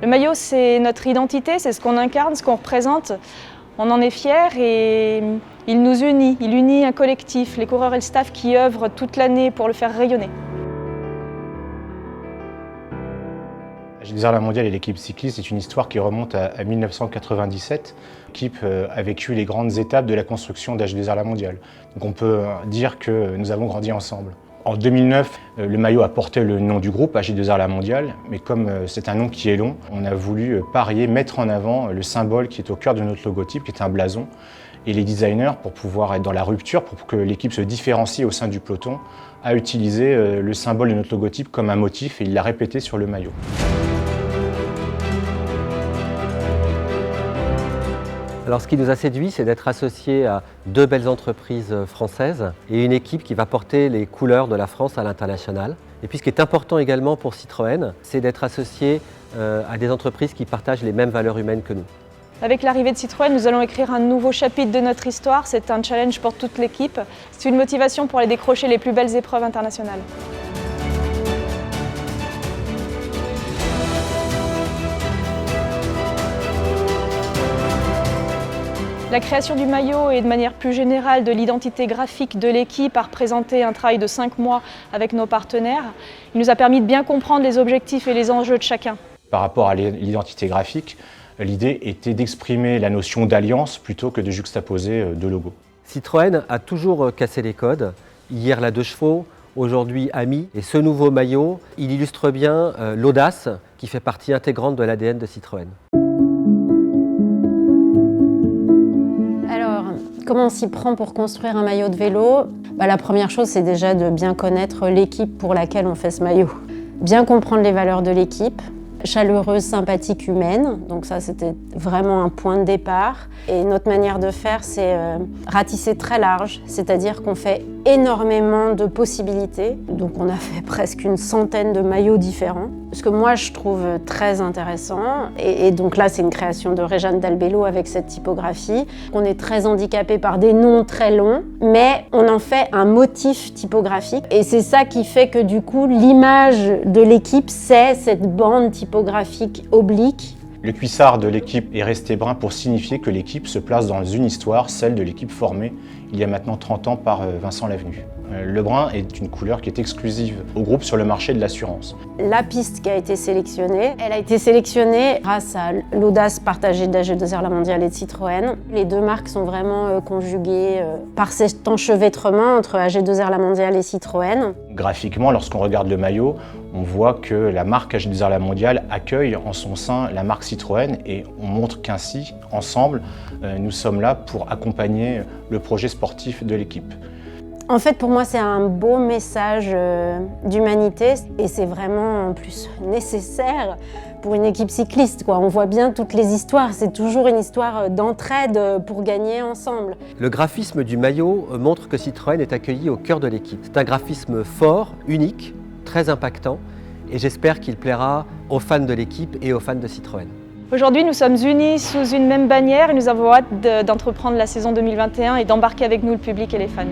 Le maillot, c'est notre identité, c'est ce qu'on incarne, ce qu'on représente. On en est fiers et il nous unit. Il unit un collectif, les coureurs et le staff qui œuvrent toute l'année pour le faire rayonner. AG2R La Mondiale et l'équipe cycliste, c'est une histoire qui remonte à 1997. L'équipe a vécu les grandes étapes de la construction d'AG2R La Mondiale. Donc on peut dire que nous avons grandi ensemble. En 2009, le maillot a porté le nom du groupe, AG2R La Mondiale, mais comme c'est un nom qui est long, on a voulu parier, mettre en avant le symbole qui est au cœur de notre logotype, qui est un blason. Et les designers, pour pouvoir être dans la rupture, pour que l'équipe se différencie au sein du peloton, a utilisé le symbole de notre logotype comme un motif et il l'a répété sur le maillot. Alors ce qui nous a séduit, c'est d'être associé à deux belles entreprises françaises et une équipe qui va porter les couleurs de la France à l'international. Et puis ce qui est important également pour Citroën, c'est d'être associé à des entreprises qui partagent les mêmes valeurs humaines que nous. Avec l'arrivée de Citroën, nous allons écrire un nouveau chapitre de notre histoire. C'est un challenge pour toute l'équipe. C'est une motivation pour aller décrocher les plus belles épreuves internationales. La création du maillot et de manière plus générale de l'identité graphique de l'équipe a représenté un travail de 5 mois avec nos partenaires. Il nous a permis de bien comprendre les objectifs et les enjeux de chacun. Par rapport à l'identité graphique, l'idée était d'exprimer la notion d'alliance plutôt que de juxtaposer deux logos. Citroën a toujours cassé les codes. Hier la 2 chevaux, aujourd'hui Ami. Et ce nouveau maillot, il illustre bien l'audace qui fait partie intégrante de l'ADN de Citroën. Comment on s'y prend pour construire un maillot de vélo? La première chose, c'est déjà de bien connaître l'équipe pour laquelle on fait ce maillot. Bien comprendre les valeurs de l'équipe, chaleureuse, sympathique, humaine. Donc ça, c'était vraiment un point de départ. Et notre manière de faire, c'est ratisser très large, c'est-à-dire qu'on fait énormément de possibilités. Donc on a fait presque une centaine de maillots différents. Ce que moi, je trouve très intéressant. Et donc là, c'est une création de Réjeanne Dalbello avec cette typographie. On est très handicapé par des noms très longs, mais on en fait un motif typographique. Et c'est ça qui fait que du coup, l'image de l'équipe, c'est cette bande typographique oblique. Le cuissard de l'équipe est resté brun pour signifier que l'équipe se place dans une histoire, celle de l'équipe formée il y a maintenant 30 ans par Vincent Lavenu. Le brun est une couleur qui est exclusive au groupe sur le marché de l'assurance. La piste qui a été sélectionnée, elle a été sélectionnée grâce à l'audace partagée d'AG2R La Mondiale et de Citroën. Les deux marques sont vraiment conjuguées par cet enchevêtrement entre AG2R La Mondiale et Citroën. Graphiquement, lorsqu'on regarde le maillot, on voit que la marque AG2R La Mondiale accueille en son sein la marque Citroën et on montre qu'ainsi, ensemble, nous sommes là pour accompagner le projet sportif de l'équipe. En fait, pour moi, c'est un beau message d'humanité et c'est vraiment en plus nécessaire pour une équipe cycliste, quoi. On voit bien toutes les histoires, c'est toujours une histoire d'entraide pour gagner ensemble. Le graphisme du maillot montre que Citroën est accueilli au cœur de l'équipe. C'est un graphisme fort, unique, très impactant et j'espère qu'il plaira aux fans de l'équipe et aux fans de Citroën. Aujourd'hui, nous sommes unis sous une même bannière et nous avons hâte d'entreprendre la saison 2021 et d'embarquer avec nous le public et les fans.